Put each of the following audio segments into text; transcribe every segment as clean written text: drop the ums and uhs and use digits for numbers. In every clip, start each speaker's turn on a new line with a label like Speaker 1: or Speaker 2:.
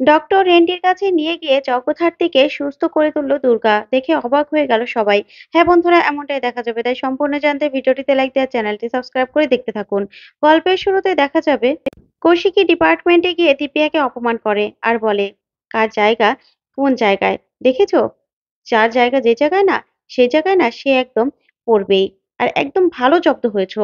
Speaker 1: Doctor রেন্ডির কাছে নিয়ে গিয়ে যজ্ঞধার্তীকে সুস্থ করে তুলল দুর্গা। দেখে অবাক হয়ে গেল সবাই। হ্যাঁ বন্ধুরা, এমনটাই দেখা যাবে। তাই সম্পূর্ণ জানতে ভিডিওটিতে লাইক দেওয়ার, চ্যানেলটি সাবস্ক্রাইব করে দেখতে থাকুন। গল্পের শুরুতে দেখা যাবে কৌশিকী ডিপার্টমেন্টে গিয়ে দিব্যাকে অপমান করে আর বলে, কার জায়গা কোন জায়গায় দেখেছো? যার জায়গা যে জায়গায় না, সেই জায়গায় না সে একদম পড়বেই। আর একদম ভালো জব্দ হয়েছো।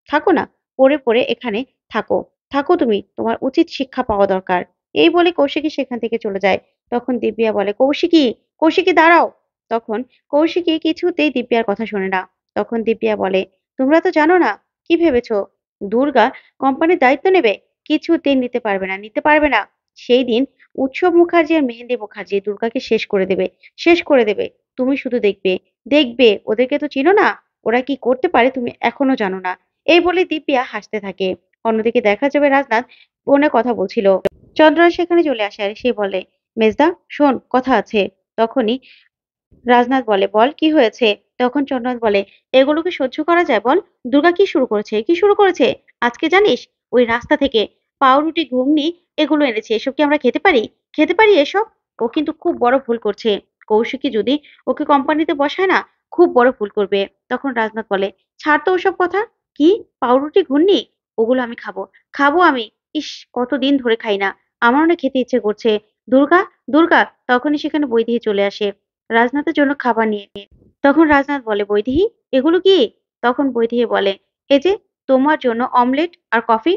Speaker 1: থাকো না, পড়ে পড়ে এখানে থাকো। থাকো তুমি, তোমার উচিত শিক্ষা পাওয়া দরকার। এই বলে কৌশিকী সেখান থেকে চলে যায়। তখন দিব্যা বলে, কৌশিকী, কৌশিকী দাঁড়াও। তখন কৌশিকী কিছুতেই দিব্যার কথা শোনে না। তখন দিব্যা বলে, তোমরা তো জানো না, কি ভেবেছো দুর্গা কোম্পানির দায়িত্ব নেবে? কিছুতেই নিতে পারবে না, নিতে পারবে না। সেই দিন উৎসব মুখার্জি আর মেহেন্দি মুখার্জি দুর্গাকে শেষ করে দেবে, শেষ করে দেবে। তুমি শুধু দেখবে, দেখবে। ওদেরকে তো চিনো না, ওরা কি করতে পারে তুমি এখনো জানো না। এই বলে দিব্যা হাসতে থাকে। অন্যদিকে দেখা যাবে রাজনাথ ফোনে কথা বলছিল। চন্দ্রনাথ সেখানে চলে আসে আর সে বলে, মেজদা শোন, কথা আছে। তখনই রাজনাথ বলে, বল কি হয়েছে? তখন চন্দ্রনাথ বলে, এগুলো কি সহ্য করা যায় বল? দুর্গা কি শুরু করেছে, কি শুরু করেছে? আজকে জানিস, ওই রাস্তা থেকে পাউরুটি ঘুগনি এগুলো এনেছে। এসব কি আমরা খেতে পারি? খেতে পারি এসব? ও কিন্তু খুব বড় ভুল করছে। কৌশিকী যদি ওকে কোম্পানিতে বসায় না, খুব বড় ভুল করবে। তখন রাজনাথ বলে, ছাড় তো ওসব কথা। কি পাউরুটি ঘুগনি? ওগুলো আমি খাবো, খাবো আমি। ইস, কতদিন ধরে খাই না, আমার অনেক খেতে ইচ্ছে করছে। দুর্গা, দুর্গা। তখনই সেখানে বৈদেহী চলে আসে রাজনাথের জন্য খাবার নিয়ে। তখন রাজনাথ বলে, বৈদেহী এগুলো কি? তখন বৈদেহী বলে, এই যে তোমার জন্য অমলেট আর কফি।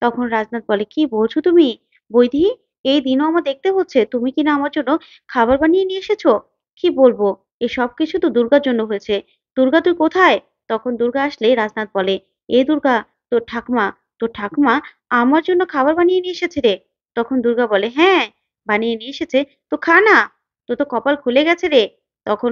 Speaker 1: তখন রাজনাথ বলে, কি বলছো তুমি বৈদেহী? এই দিনও আমার দেখতে হচ্ছে তুমি কিনা আমার জন্য খাবার বানিয়ে নিয়ে এসেছো। কি বলবো, এই সব কিছু তো দুর্গার জন্য হয়েছে। দুর্গা তুই কোথায়? তখন দুর্গা আসলে রাজনাথ বলে, এ দুর্গা, তোর ঠাকুমা, তোর ঠাকুমা আমার জন্য খাবার বানিয়ে নিয়ে এসেছে রে। তখন দুর্গা বলে, হ্যাঁ বানিয়ে নিয়ে এসেছে, তো খা না। তোর তো কপাল খুলে গেছে রে। তখন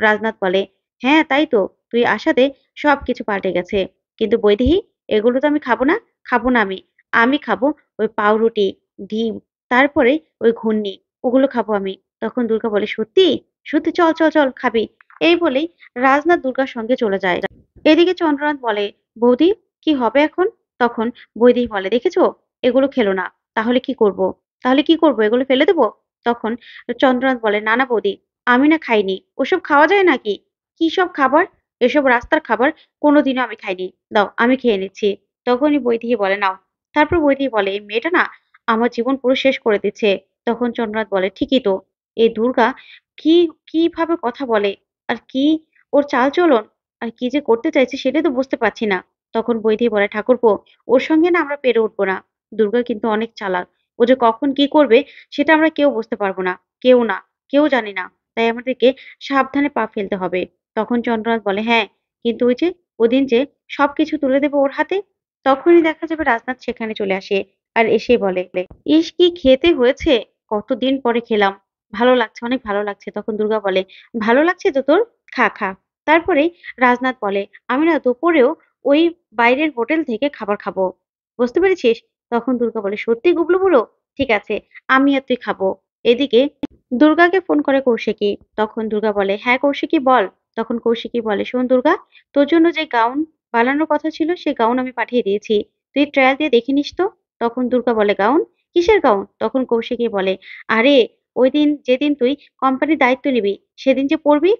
Speaker 1: রাজনাথ বলে, হ্যাঁ তাই তো, তুই আসাতে সবকিছু পাল্টে গেছে। কিন্তু বৈদেহী, এগুলো তো আমি খাবো না, খাবো না আমি। আমি খাবো ওই পাউরুটি, ডিম, তারপরে ওই ঘুগনি, ওগুলো খাবো আমি। তখন দুর্গা বলে, সত্যি? সত্যি, চল চল চল খাবি। এই বলেই রাজনাথ দুর্গার সঙ্গে চলে যায়। এদিকে চন্দ্রনাথ বলে, বৌদি কি হবে এখন? তখন বৈদেহী বলে, দেখেছো, এগুলো খেলো না, তাহলে কি করব? তাহলে কি করব, এগুলো ফেলে দেবো? তখন চন্দ্রনাথ বলে, না না বৌদি, আমি না খাইনি, ওসব খাওয়া যায় নাকি? কি সব খাবার? এসব রাস্তার খাবার, কোনোদিনও আমি খাইনি। দাও আমি খেয়ে নিচ্ছি। তখনই বৈদেহী বলে, নাও। তারপর বৈদেহী বলে, এই মেয়েটা না আমার জীবন পুরো শেষ করে দিচ্ছে। তখন চন্দ্রনাথ বলে, ঠিকই তো, এই দুর্গা কি কিভাবে কথা বলে, আর কি ওর চালচলন, আর কি যে করতে চাইছে সেটাই তো বুঝতে পারছি না। তখন বৈদেহী বলে, ঠাকুরপো, ওর সঙ্গে না আমরা পেরে উঠবো না। দুর্গা কিন্তু অনেক চালাক। ও যে কখন কি করবে সেটা আমরা কেউ বুঝতে পারবো না। কেউ না, কেউ জানি না। তাই আমাদেরকে সাবধানে পা ফেলতে হবে। তখন চন্দ্রনাথ বলে, হ্যাঁ, কিন্তু ওই যে ওদিন যে সবকিছু তুলে দেবে ওর হাতে। তখনই দেখা যাবে রাজনাথ সেখানে চলে আসে আর এসে বলে, ইস কি খেতে হয়েছে, কতদিন পরে খেলাম, ভালো লাগছে, অনেক ভালো লাগছে। তখন দুর্গা বলে, ভালো লাগছে তো তোর, খা খা। তারপরে রাজনাথ বলে, আমি না দুপুরেও ওই বাইরের হোটেল থেকে খাবার খাবো, বুঝতে পেরেছিস? তখন দুর্গা বলে, সত্যি গুবলু বুড়ো, ঠিক আছে, আমি আর তুই খাবো। এদিকে দুর্গাকে ফোন করে কৌশিকী। তখন দুর্গা বলে, হ্যাঁ কৌশিকী বল। তখন কৌশিকী বলে, শোন দুর্গা, তোর জন্য যে গাউন বানানোর কথা ছিল সেই গাউন আমি পাঠিয়ে দিয়েছি, তুই ট্রায়াল দিয়ে দেখে নিস তো। তখন দুর্গা বলে, গাউন? কিসের গাউন? তখন কৌশিকী বলে, আরে ওই দিন যেদিন তুই কোম্পানির দায়িত্ব নিবি সেদিন যে পরবি,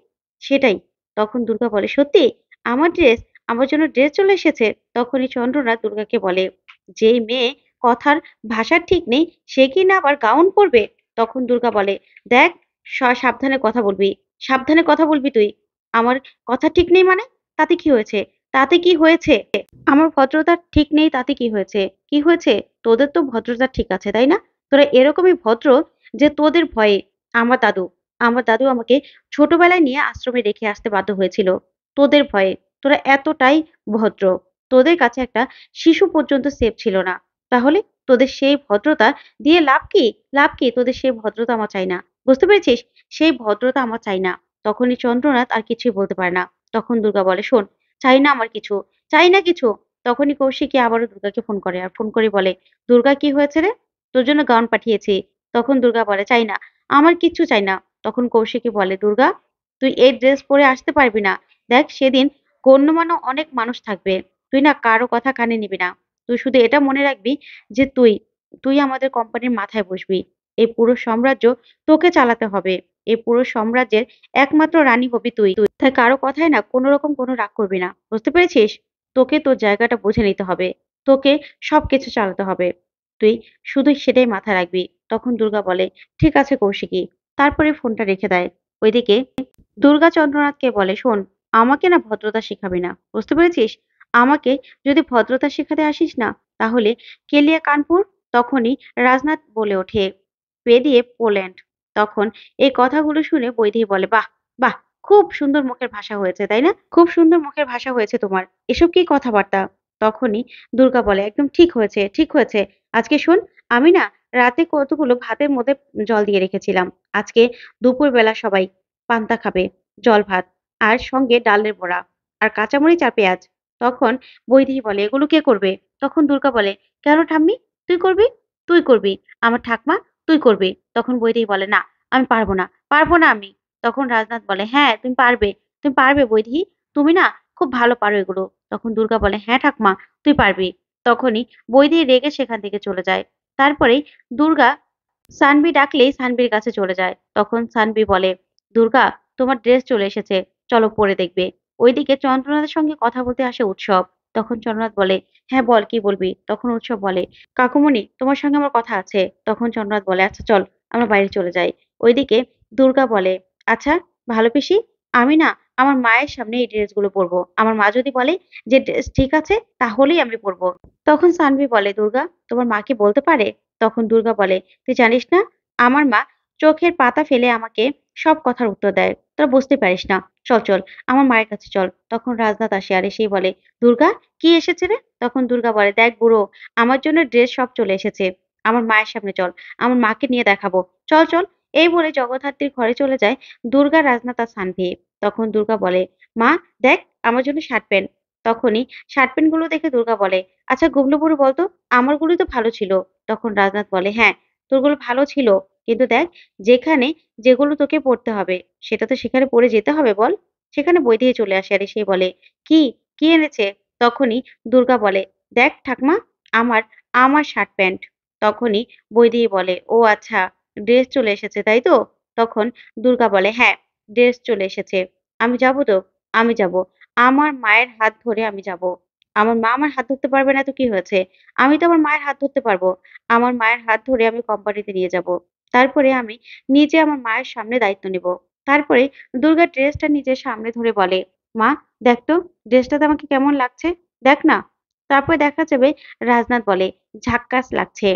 Speaker 1: সেটাই। তখন দুর্গা বলে, সত্যি? আমার ড্রেস, আমার জন্য ড্রেস চলে এসেছে। তখনই চন্দ্রনাথ দুর্গাকে বলে, যেই মেয়ে কথার ভাষার ঠিক নেই সে কি না আবার গাউন পরবে? তখন দুর্গা বলে, দেখ, সাবধানে কথা বলবি, সাবধানে কথা বলবি তুই। আমার কথা ঠিক নেই মানে? তাতে কি হয়েছে? তাতে কি হয়েছে? আমার ভদ্রতা ঠিক নেই তাতে কি হয়েছে? কি হয়েছে? তোদের তো ভদ্রতা ঠিক আছে তাই না? তোরা এরকমই ভদ্র যে তোদের ভয়ে। আমার দাদু, আমার দাদু আমাকে ছোটবেলায় নিয়ে আশ্রমে রেখে আসতে বাধ্য হয়েছিল তোদের ভয়ে। তোরা এতটাই ভদ্র, তোদের কাছে একটা শিশু পর্যন্ত সেফ ছিল না। তাহলে তোদের সেই ভদ্রতা দিয়ে লাভ কি? লাভ কি? তোদের সেই ভদ্রতা আমার চাই না, বুঝতে পেরেছিস? সেই ভদ্রতা আমার চাই না। তখনই চন্দ্রনাথ আর কিছুই বলতে পারে না। তখন দুর্গা বলে, শোন, চাই না আমার কিছু, চাই না কিছু। তখনই কৌশিকী আবারও দুর্গাকে ফোন করে আর ফোন করে বলে, দুর্গা কি হয়েছে রে? তোর জন্য গাউন পাঠিয়েছি। তখন দুর্গা বলে, চাই না, আমার কিচ্ছু চাই না। তখন কৌশিকী বলে, দুর্গা তুই এই ড্রেস পরে আসতে পারবি না। দেখ সেদিন গণ্যমান্য অনেক মানুষ থাকবে, তুই না কারো কথা কানে নিবি না। তুই শুধু এটা মনে রাখবি যে তুই তুই আমাদের কোম্পানির মাথায় বসবি। এই পুরো সাম্রাজ্য তোকে চালাতে হবে। এই পুরো সাম্রাজ্যের একমাত্র রানী হবি তুই। তাই কারো কথায় না কোনো রকম কোনো রাগ করবি না। বুঝতে পেরেছিস? তোকে তোর জায়গাটা বুঝে নিতে হবে। তোকে সবকিছু চালাতে হবে। তুই শুধু সেটাই মাথায় রাখবি। তখন দুর্গা বলে, ঠিক আছে কৌশিকী। তারপরে ফোনটা রেখে দেয়। ওইদিকে দুর্গা চন্দ্রনাথকে বলে, শোন, আমাকে না ভদ্রতা শিখাবি না। বুঝতে পেরেছিস? আমাকে যদি ভদ্রতা শেখাতে আসিস না, তাহলে কেলিয়া কানপুর। তখনই রাজনাথ বলে ওঠে, পে দিয়ে পোল্যান্ড। তখন এই কথাগুলো শুনে বৈদেহী বলে, বাহ বাহ, খুব সুন্দর মুখের ভাষা হয়েছে, তাই না? খুব সুন্দর মুখের ভাষা হয়েছে তোমার। এসব কি কথাবার্তা? তখনই দুর্গা বলে, একদম ঠিক হয়েছে, ঠিক হয়েছে। আজকে শোন, আমি না রাতে কতগুলো ভাতের মধ্যে জল দিয়ে রেখেছিলাম। আজকে দুপুরবেলা সবাই পান্তা খাবে, জল ভাত, আর সঙ্গে ডালের বড়া, আর কাঁচামরিচ আর পেঁয়াজ। তখন বৈদেহী বলে, এগুলো কে করবে? তখন দুর্গা বলে, কেন ঠাম্মি, তুই করবি? তুই করবি। আমার ঠাকমা, তুই করবি। তখন বৈদেহী বলে, না, আমি পারবো না, পারবো না আমি। তখন রাজনাথ বলে, হ্যাঁ তুমি পারবে, তুমি পারবে বৈদেহী, তুমি না খুব ভালো পারো এগুলো। তখন দুর্গা বলে, হ্যাঁ ঠাকমা, তুই পারবি। তখনই বৈদেহী রেগে সেখান থেকে চলে যায়। তারপরেই দুর্গা সানভি ডাকলেই সানভির কাছে চলে যায়। তখন সানভি বলে, দুর্গা, তোমার ড্রেস চলে এসেছে, চলো পরে দেখবে। ওইদিকে চন্দ্রনাথের সঙ্গে কথা বলতে আসে উৎসব। তখন চন্দ্রনাথ বলে, হ্যাঁ বল, কি বলবি? তখন উৎসব বলে, কাকুমণি, তোমার সঙ্গে আমার কথা আছে। তখন চন্দ্রনাথ বলে, আচ্ছা চল, আমরা বাইরে চলে যাই। ওইদিকে দুর্গা বলে, আচ্ছা ভালো পিসি, আমি না আমার মায়ের সামনে এই ড্রেসগুলো পরবো। আমার মা যদি বলে যে ড্রেস ঠিক আছে, তাহলেই আমি পরবো। তখন সানভি বলে, দুর্গা, তোমার মা কি বলতে পারে? তখন দুর্গা বলে, তুই জানিস না, আমার মা চোখের পাতা ফেলে আমাকে সব কথার উত্তর দেয়। তোরা বুঝতে পারিস না। চল চল, আমার মায়ের কাছে চল। তখন রাজনাথ আসে আর এসেই বলে, দুর্গা, কি এসেছে রে? তখন দুর্গা বলে, দেখ বুড়ো, আমার জন্য ড্রেস সব চলে এসেছে। আমার মায়ের সামনে চল, আমার মাকে নিয়ে দেখাবো। চল চল। এই বলে জগদ্ধাত্রীর ঘরে চলে যায় দুর্গা, রাজনাথ আর সানভি। তখন দুর্গা বলে, মা দেখ, আমার জন্য শার্ট প্যান্ট। তখনই শার্ট প্যান্ট গুলো দেখে দুর্গা বলে, আচ্ছা গুবলু বুড়ো বলতো, আমারগুলোই তো ভালো ছিল। তখন রাজনাথ বলে, হ্যাঁ তোরগুলো ভালো ছিল, কিন্তু দেখ, যেখানে যেগুলো তোকে পড়তে হবে, সেটা তো সেখানে পড়ে যেতে হবে বল। সেখানে বৈদেহী চলে আসে আর সে বলে, কি, কি এনেছে? তখনই দুর্গা বলে, দেখ ঠাকমা, আমার আমার শার্ট প্যান্ট। তখনই বৈদেহী বলে, ও আচ্ছা, ড্রেস চলে এসেছে তাই তো? তখন দুর্গা বলে, হ্যাঁ, ড্রেস চলে এসেছে। আমি যাবো তো, আমি যাব। আমার মায়ের হাত ধরে আমি যাব। আমার মা আমার হাত ধরতে পারবে না তো কি হয়েছে? আমি তো আমার মায়ের হাত ধরতে পারবো। আমার মায়ের হাত ধরে আমি কোম্পানিতে নিয়ে যাব। তারপরে আমি নিজে আমার মায়ের সামনে দায়িত্ব নিব। তারপরে দুর্গা ড্রেসটা নিজের সামনে ধরে বলে, মা দেখ তো, ড্রেসটাতে আমাকে কেমন লাগছে? দেখ না। তারপরে দেখা যাবে রাজনাথ বলে, ঝাক্কাস লাগছে।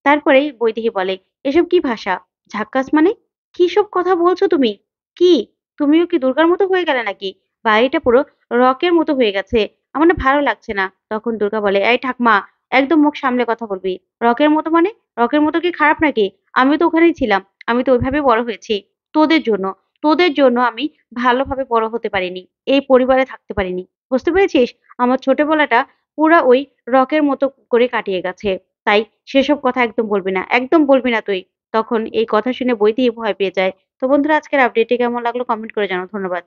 Speaker 1: তারপরেই বৈদেহী বলে, এসব কি ভাষা? ঝাক্কাস মানে? কি সব কথা বলছো তুমি? কি, তুমিও কি দুর্গার মতো হয়ে গেলে নাকি? বাড়িটা পুরো রকের মতো হয়ে গেছে। আমার না ভালো লাগছে না। তখন দুর্গা বলে, এই ঠাকমা, একদম মুখ সামলে কথা বলবি। রকের মতো মানে? রকের মতো কি খারাপ নাকি? আমিও তো ওখানেই ছিলাম। আমি তো ওইভাবে বড় হয়েছি। তোদের জন্য। তোদের জন্য আমি ভালোভাবে বড় হতে পারিনি। এই পরিবারে থাকতে পারিনি। বুঝতে পেরেছিস? আমার ছোটবেলাটা পুরা ওই রকের মতো করে কাটিয়ে গেছে। তাই সেসব কথা একদম বলবি না। একদম বলবি না তুই। তখন এই কথা শুনে বৈদেহী ভয় পেয়ে যায়। তো বন্ধুরা, আজকের আপডেটটি কেমন লাগলো কমেন্ট করে জানাও। ধন্যবাদ।